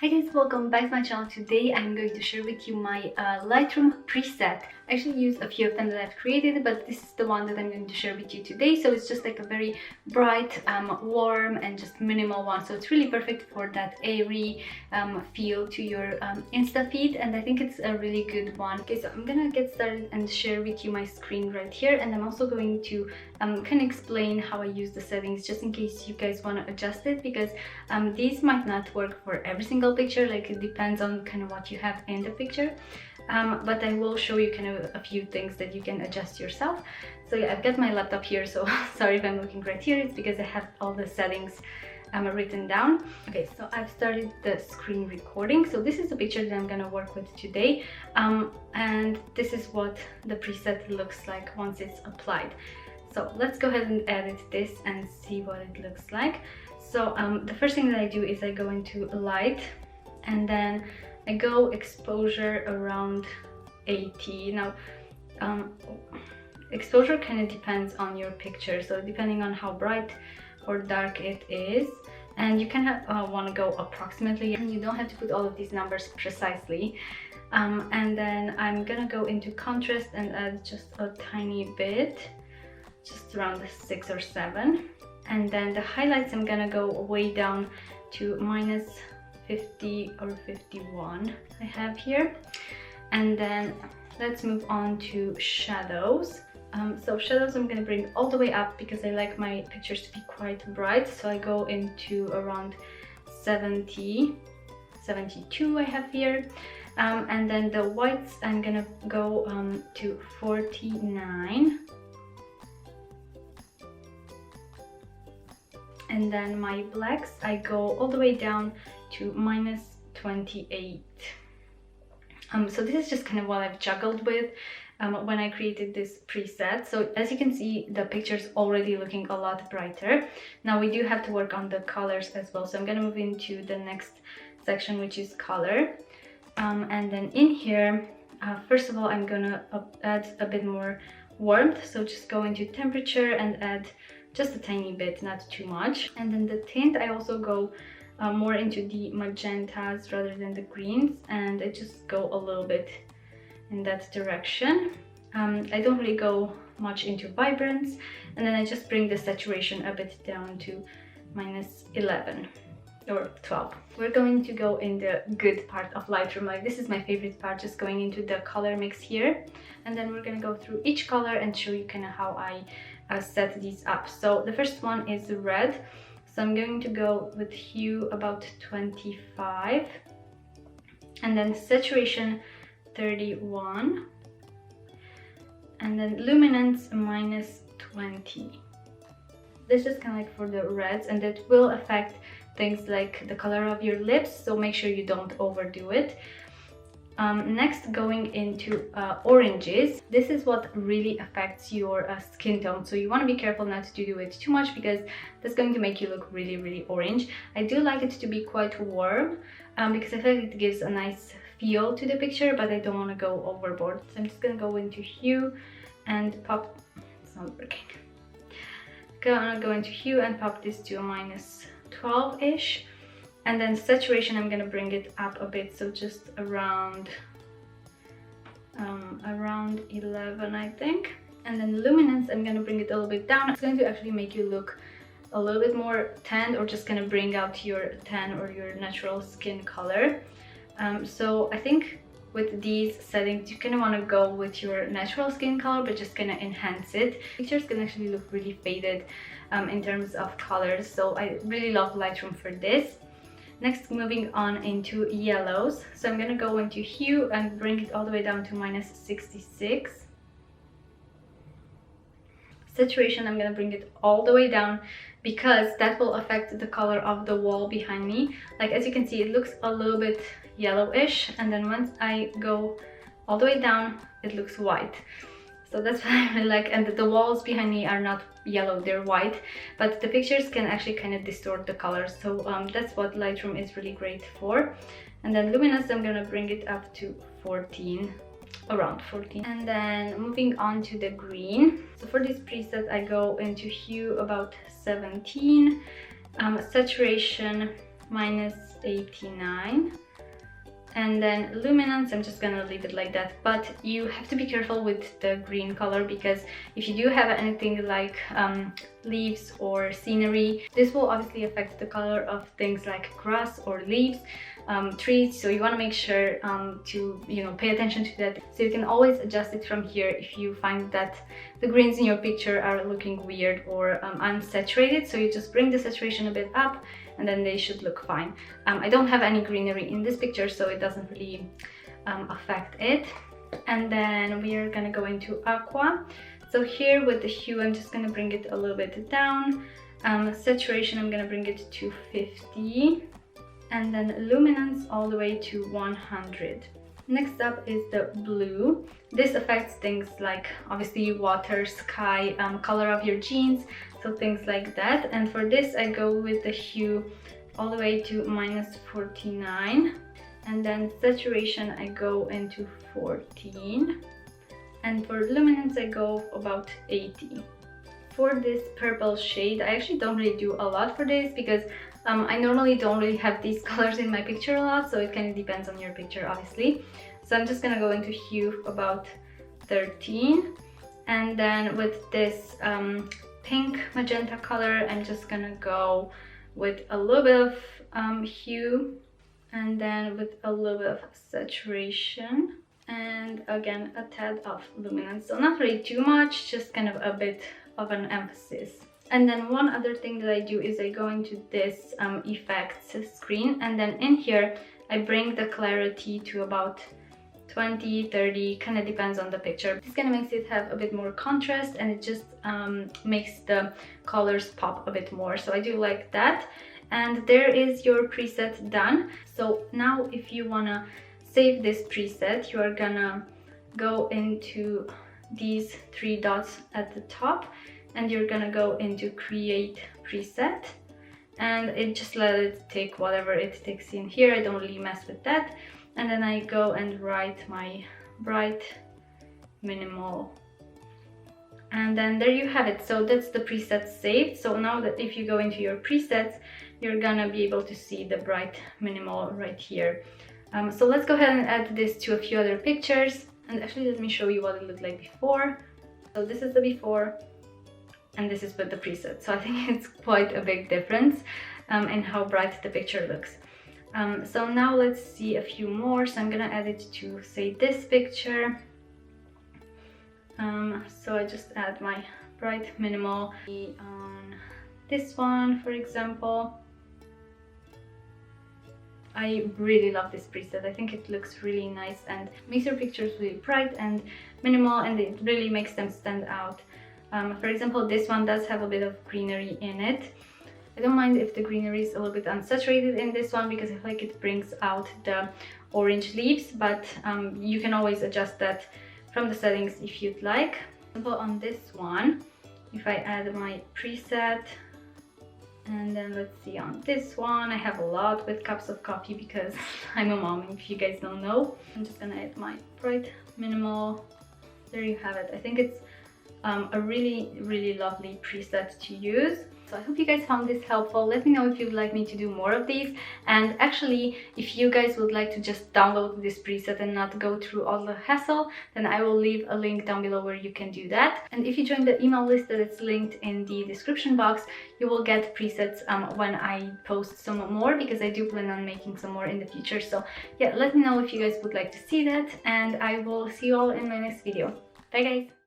Hi guys, welcome back to my channel. Today I'm going to share with you my Lightroom preset. I actually use a few of them that I've created, but this is the one that I'm going to share with you today. So it's just like a very bright, warm and just minimal one. So it's really perfect for that airy feel to your Insta feed, and I think it's a really good one. Okay, so I'm gonna get started and share with you my screen right here, and I'm also going to kind of explain how I use the settings just in case you guys want to adjust it, because these might not work for every single picture. Like, it depends on kind of what you have in the picture, but I will show you kind of a few things that you can adjust yourself. So yeah, I've got my laptop here, so sorry if I'm looking right here. It's because I have all the settings written down. Okay, so I've started the screen recording. So this is the picture that I'm gonna work with today, and this is what the preset looks like once it's applied. So let's go ahead and edit this and see what it looks like. So the first thing that I do is I go into light, and then I go exposure around 80. Now exposure kind of depends on your picture, so depending on how bright or dark it is, and you can want to go approximately, and you don't have to put all of these numbers precisely. And then I'm gonna go into contrast and add just a tiny bit, just around 6 or 7. And then the highlights, I'm gonna go way down to minus 50 or 51 I have here. And then let's move on to shadows. So shadows I'm gonna bring all the way up because I like my pictures to be quite bright. So I go into around 70, 72 I have here. And then the whites I'm gonna go to 49. And then my blacks, I go all the way down to minus 28. So this is just kind of what I've juggled with when I created this preset. So as you can see, the picture's already looking a lot brighter. Now we do have to work on the colors as well. So I'm gonna move into the next section, which is color. And then in here, first of all, I'm gonna add a bit more warmth. So just go into temperature and add just a tiny bit, not too much. And then the tint, I also go more into the magentas rather than the greens, and I just go a little bit in that direction. I don't really go much into vibrance, and then I just bring the saturation a bit down to minus 11 or 12. We're going to go in the good part of Lightroom. Like, this is my favorite part, just going into the color mix here, and then we're gonna go through each color and show you kind of how I set these up. So the first one is red, so I'm going to go with hue about 25, and then saturation 31, and then luminance minus 20. This is kind of like for the reds, and that will affect things like the color of your lips, so make sure you don't overdo it. Next, going into oranges. This is what really affects your skin tone, so you want to be careful not to do it too much, because that's going to make you look really, really orange. I do like it to be quite warm because I feel like it gives a nice feel to the picture, but I don't want to go overboard. So I'm just going to go into hue and pop, it's not working. Gonna go into hue and pop this to a minus 12-ish. And then saturation, I'm gonna bring it up a bit, so just around 11, I think. And then luminance, I'm gonna bring it a little bit down. It's going to actually make you look a little bit more tanned, or just gonna bring out your tan or your natural skin color. So I think with these settings, you kind of want to go with your natural skin color, but just kind of enhance it. Pictures can actually look really faded in terms of colors, so I really love Lightroom for this. Next, moving on into yellows. So I'm gonna go into hue and bring it all the way down to minus 66. Saturation, I'm gonna bring it all the way down because that will affect the color of the wall behind me. Like, as you can see, it looks a little bit yellowish, and then once I go all the way down, it looks white. So that's what I really like, and the walls behind me are not yellow, they're white, but the pictures can actually kind of distort the colors. So that's what Lightroom is really great for. And then luminance, I'm gonna bring it up to 14, around 14. And then moving on to the green. So for this preset, I go into hue about 17, saturation -89. And then luminance, I'm just gonna leave it like that, but you have to be careful with the green color, because if you do have anything like leaves or scenery, this will obviously affect the color of things like grass or leaves, trees, so you want to make sure to pay attention to that. So you can always adjust it from here if you find that the greens in your picture are looking weird or unsaturated, so you just bring the saturation a bit up and then they should look fine. I don't have any greenery in this picture, so it doesn't really affect it. And then we are gonna go into aqua. So here with the hue, I'm just gonna bring it a little bit down. Saturation, I'm gonna bring it to 50. And then luminance all the way to 100. Next up is the blue. This affects things like obviously water, sky, color of your jeans, so things like that. And for this I go with the hue all the way to -49. And then saturation I go into 14. And for luminance I go about 80. For this purple shade, I actually don't really do a lot for this, because I normally don't really have these colors in my picture a lot, so it kind of depends on your picture obviously. So I'm just gonna go into hue about 13, and then with this pink magenta color, I'm just gonna go with a little bit of hue, and then with a little bit of saturation, and again a tad of luminance. So not really too much, just kind of a bit of an emphasis. And then one other thing that I do is I go into this effects screen, and then in here I bring the clarity to about 20, 30, kind of depends on the picture. This kind of makes it have a bit more contrast, and it just makes the colors pop a bit more. So I do like that. And there is your preset done. So now if you wanna save this preset, you are gonna go into these 3 dots at the top, and you're gonna go into create preset, and it just let it take whatever it takes in here. I don't really mess with that. And then I go and write my bright minimal, and then there you have it. So that's the preset saved. So now that if you go into your presets, you're gonna be able to see the bright minimal right here. So let's go ahead and add this to a few other pictures, and actually let me show you what it looked like before. So this is the before, and this is with the preset. So I think it's quite a big difference in how bright the picture looks. So now let's see a few more. So I'm gonna add it to, say, this picture. So I just add my bright minimal on this one, for example. I really love this preset. I think it looks really nice and makes your pictures really bright and minimal, and it really makes them stand out. For example, this one does have a bit of greenery in it. I don't mind if the greenery is a little bit unsaturated in this one, because I feel like it brings out the orange leaves, but you can always adjust that from the settings if you'd like. For example, on this one, if I add my preset, and then let's see, on this one I have a lot with cups of coffee because I'm a mom, if you guys don't know. I'm just gonna add my bright minimal. There you have it. I think it's a really lovely preset to use. So I hope you guys found this helpful. Let me know if you'd like me to do more of these, and actually if you guys would like to just download this preset and not go through all the hassle, then I will leave a link down below where you can do that. And if you join the email list that is linked in the description box, you will get presets when I post some more, because I do plan on making some more in the future. So yeah, let me know if you guys would like to see that, and I will see you all in my next video. Bye guys!